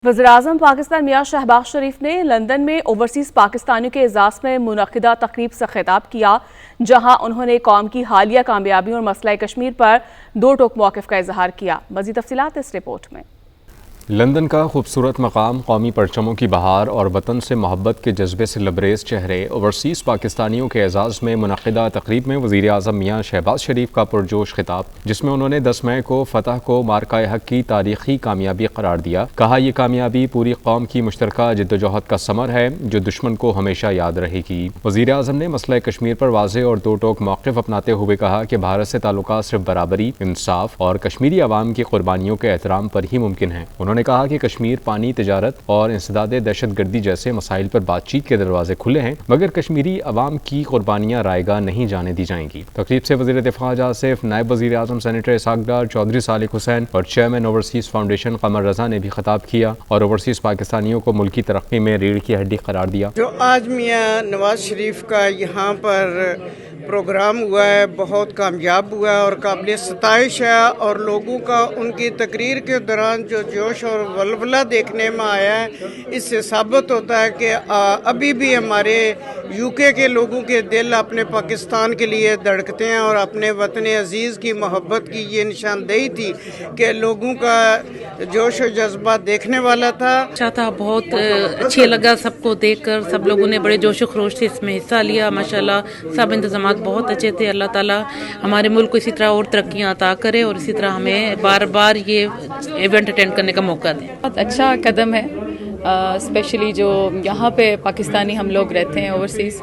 वज़ीर-ए-आज़म पाकिस्तान मियां शहबाज शरीफ ने लंदन में ओवरसीज़ पाकिस्तानियों के एजाज़ में मुनक़िदा तक़रीब से खिताब किया, जहां उन्होंने कौम की हालिया कामयाबियों और मसला कश्मीर पर दो टोक मौक़िफ़ का इज़हार किया। मज़ीद तफ़सीलात इस रिपोर्ट में। लंदन का खूबसूरत मकाम, कौमी परचमों की बहार और वतन से मोहब्बत के जज्बे से लबरेज चेहरे ओवरसीज़ पाकिस्तानियों के एजाज़ में मुनक़िदा तक़रीब में वज़ीर-ए-आज़म मियां शहबाज शरीफ का पुरजोश खिताब, जिसमें उन्होंने 10 मई को फ़तह को मार्का हक़ की तारीख़ी कामयाबी करार दिया। कहा, यह कामयाबी पूरी कौम की मुश्तरका जिद्दोजहद का समर है जो दुश्मन को हमेशा याद रहेगी। वज़ीर-ए-आज़म ने मसला कश्मीर पर वाज़ेह और दो टोक मौक़िफ़ अपनाते हुए कहा कि भारत से ताल्लुकात सिर्फ बराबरी, इंसाफ और कश्मीरी अवाम की कुर्बानियों के एहतराम पर ही मुमकिन है। उन्होंने कहा कि कश्मीर पानी, तिजारत और इंसदाद दहशतगर्दी जैसे मसाइल पर बातचीत के दरवाजे खुले हैं, मगर कश्मीरी अवाम की कुर्बानियां रायगा नहीं जाने दी जाएंगी। तकरीब से वज़ीर दिफा आसिफ, नायब वज़ीर-ए-आज़म सेनेटर इसाक डार, चौधरी सालिक हुसैन और चेयरमैन ओवरसीज़ फाउंडेशन कमर रज़ा ने भी खिताब किया और ओवरसीज़ पाकिस्तानियों को मुल्की तरक्की में रीढ़ की हड्डी करार दिया। जो आज मियां नवाज शरीफ का यहाँ पर प्रोग्राम हुआ है, बहुत कामयाब हुआ है और काबिल सताइश है, और लोगों का उनकी तकरीर के दौरान जो जोश और वलवला देखने में आया है, इससे साबित होता है कि अभी भी हमारे यूके के लोगों के दिल अपने पाकिस्तान के लिए धड़कते हैं और अपने वतन अजीज़ की मोहब्बत की ये निशानदेही थी कि लोगों का जोश और जज्बा देखने वाला था। अच्छा था, बहुत अच्छे लगा सबको देखकर। सब लोगों ने बड़े जोश खरोश से इसमें हिस्सा लिया। माशाल्लाह सब इंतजाम बहुत अच्छे थे। अल्लाह ताला हमारे मुल्क को इसी तरह और तरक्कियाँ अता करे और इसी तरह हमें बार बार ये इवेंट अटेंड करने का मौका दें। बहुत अच्छा कदम है, स्पेशली जो यहाँ पे पाकिस्तानी हम लोग रहते हैं ओवरसीज़,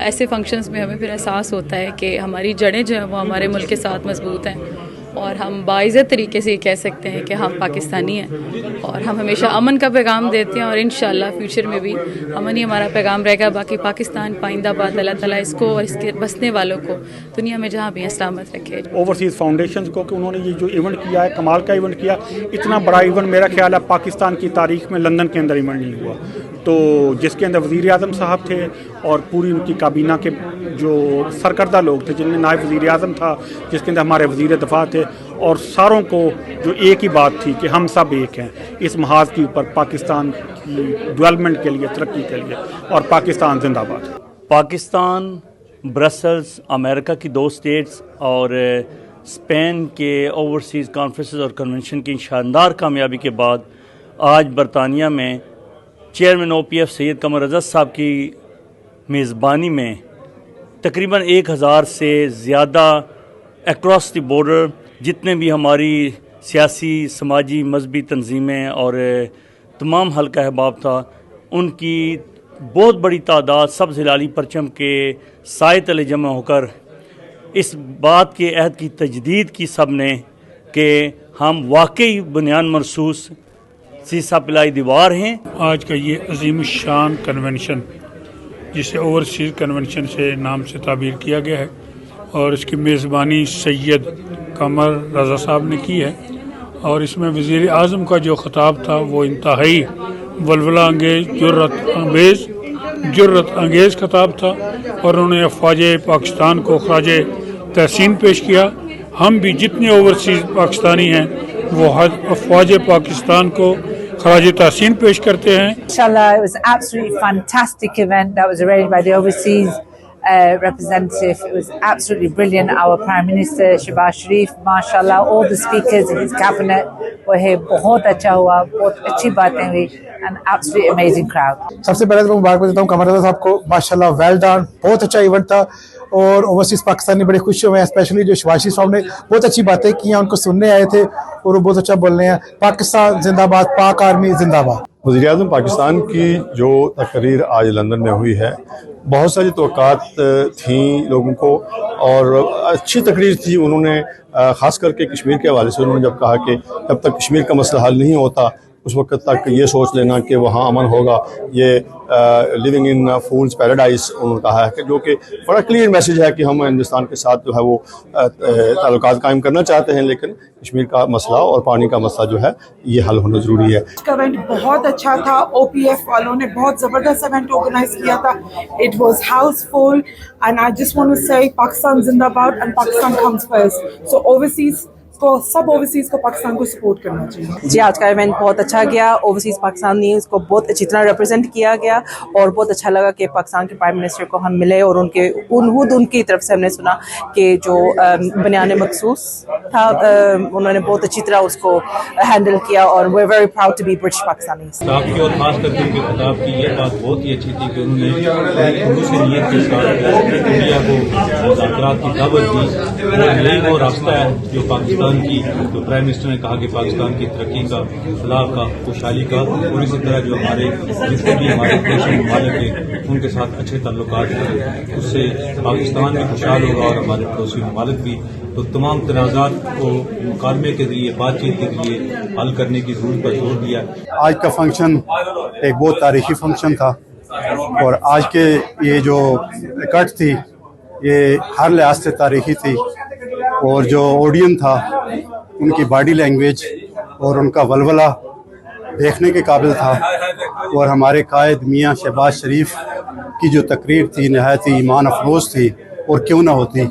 ऐसे फंक्शंस में हमें फिर एहसास होता है कि हमारी जड़ें जो हैं वो हमारे मुल्क के साथ मजबूत हैं और हम बाइज़्ज़त तरीके से ये कह सकते हैं कि हम पाकिस्तानी हैं और हम हमेशा अमन का पैगाम देते हैं और इंशाल्लाह फ्यूचर में भी अमन ही हमारा पैगाम रहेगा। बाकी पाकिस्तान पाइंदाबाद, अल्लाह ताला इसको और इसके बसने वालों को दुनिया में जहाँ भी सलामत रखे। ओवरसीज़ फाउंडेशन को कि उन्होंने ये जो इवेंट किया है, कमाल का इवेंट किया। इतना बड़ा इवेंट मेरा ख्याल है पाकिस्तान की तारीख में लंदन के अंदर इवेंट नहीं हुआ, तो जिसके अंदर वज़ीर-ए-आज़म साहब थे और पूरी उनकी काबीना के जो सरकर्दा लोग थे, जिनमें नायब वज़ीर-ए-आज़म था, जिसके अंदर हमारे वज़ीर दिफा थे, और सारों को जो एक ही बात थी कि हम सब एक हैं इस महाज के ऊपर, पाकिस्तान की डेवलपमेंट के लिए, तरक्की के लिए, और पाकिस्तान जिंदाबाद। पाकिस्तान, ब्रसल्स, अमेरिका की 2 स्टेट्स और स्पेन के ओवरसीज़ कॉन्फ्रेंसेस और कन्वेंशन की शानदार कामयाबी के बाद आज बरतानिया में चेयरमैन OPF सैयद कमर रज़ा साहब की मेज़बानी में तकरीबन 1000 से ज़्यादा अक्रॉस द बॉर्डर जितने भी हमारी सियासी, समाजी, मजहबी तंजीमें और तमाम हल्का अहबाब था, उनकी बहुत बड़ी तादाद सब हिलाली परचम के साए तले जमा होकर इस बात के अहद की तजदीद की सब ने कि हम वाकई बुनियाद मरसूस सीसा पिलाई दीवार हैं। आज का ये अजीम शान कन्वेंशन, जिसे ओवरसीज़ कन्वेंशन से नाम से ताबीर किया गया है, और इसकी मेज़बानी सैयद कमर रज़ा साहब ने की है, और इसमें वज़ीर-ए-आज़म का जो ख़िताब था वो इंतहाई वलवला अंगेज़, जुर्रत अंगेज़ ख़िताब था, और उन्होंने अफ़वाज पाकिस्तान को ख़राज तहसीन पेश किया। हम भी जितने ओवरसीज़ पाकिस्तानी हैं वो अफ़वाज पाकिस्तान को खराज तहसीन पेश करते हैं। Inshallah, it was an absolutely fantastic event that was arranged by the overseas representative. It was absolutely brilliant. Our Prime Minister Shehbaz Sharif, mashallah, all the speakers in his cabinet were here. बहुत अच्छा हुआ, बहुत अच्छी बातें हुई, and absolutely amazing crowd. सबसे पहले तो मुबारक देता हूँ कमर रज़ा साहब को, माशाल्लाह वेल डन, बहुत अच्छा इवेंट था और ओवरसीज़ पाकिस्तानी बड़े खुश हुए हैं। स्पेशली जो शहबाज शरीफ साहब ने बहुत अच्छी बातें की हैं, उनको सुनने आए थे और वो बहुत अच्छा बोल रहे हैं। पाकिस्तान जिंदाबाद, पाक आर्मी जिंदाबाद। वज़ीर-ए-आज़म पाकिस्तान की जो तकरीर आज लंदन में हुई है, बहुत सारी तवक्कात थी लोगों को और अच्छी तकरीर थी। उन्होंने ख़ास करके कश्मीर के हवाले से उन्होंने जब कहा कि जब तक कश्मीर का मसला हल नहीं होता उस वक्त तक ये सोच लेना कि वहाँ अमन होगा, ये लिविंग इन फूल्स पैराडाइज उन्होंने कहा है कि जो कि बड़ा क्लियर मैसेज है कि हम हिंदुस्तान के साथ जो है वो ताल्लुकात कायम करना चाहते हैं, लेकिन कश्मीर का मसला और पानी का मसला जो है ये हल होना ज़रूरी है। इसका इवेंट बहुत अच्छा था, OPF वालों ने बहुत ज़बरदस्त इवेंट ऑर्गेनाइज किया था। It was housefull and I just want to say Pakistan जिंदाबाद and Pakistan comes first. So overseas को सब ओवरसीज को पाकिस्तान को सपोर्ट करना चाहिए। जी, आज का इवेंट बहुत अच्छा गया। ओवरसीज पाकिस्तानी इसको बहुत अच्छी तरह रिप्रेजेंट किया गया और बहुत अच्छा लगा कि पाकिस्तान के प्राइम मिनिस्टर को हम मिले और उनकी तरफ से हमने सुना कि जो बयान मखसूस था उन्होंने बहुत अच्छी तरह उसको हैंडल किया और we are very proud to be British Pakistanis. आपकी और खास करके उनके खिताब की ये बात बहुत ही अच्छी थी कि उन्होंने खुलूस नीयत के साथ इंडिया को मुज़ाकरात की दावत दी और यही वो रास्ता है जो पाकिस्तान की, जो प्राइम मिनिस्टर ने कहा कि पाकिस्तान की तरक्की का, फलाह का, खुशहाली का, और इसी तरह जो हमारे जितने भी हमारे पड़ोसी ममालिक हैं उनके साथ अच्छे ताल्लुकात हैं, उससे पाकिस्तान भी खुशहाल होगा और हमारे पड़ोसी ममालिक भी। तो तमाम तनाज़ात को मुकालमे के जरिए, बातचीत के जरिए हल करने की ज़रूरत पर जोर दिया। आज का फंक्शन एक बहुत तारीखी फंक्शन था और आज के ये जो इकट्ठ थी ये हर लिहाज से तारीखी थी और जो ऑडियंस था उनकी बॉडी लैंग्वेज और उनका वलवला देखने के काबिल था और हमारे कायद मियाँ शहबाज शरीफ की जो तकरीर थी नहायत ही ईमान अफरोज़ थी और क्यों ना होती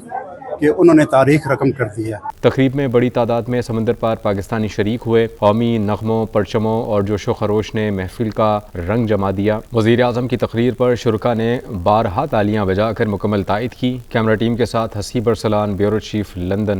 कि उन्होंने तारीख रकम कर दी है। तकरीब में बड़ी तादाद में समंदर पार पाकिस्तानी शरीक हुए। कौमी नगमों, परचमों और जोशो खरोश ने महफिल का रंग जमा दिया। वज़ीर आज़म की तकरीर पर शुरका ने बारहा तालियां बजाकर मुकम्मल तायद की। कैमरा टीम के साथ Haseeb Arsalan, bureau chief, London.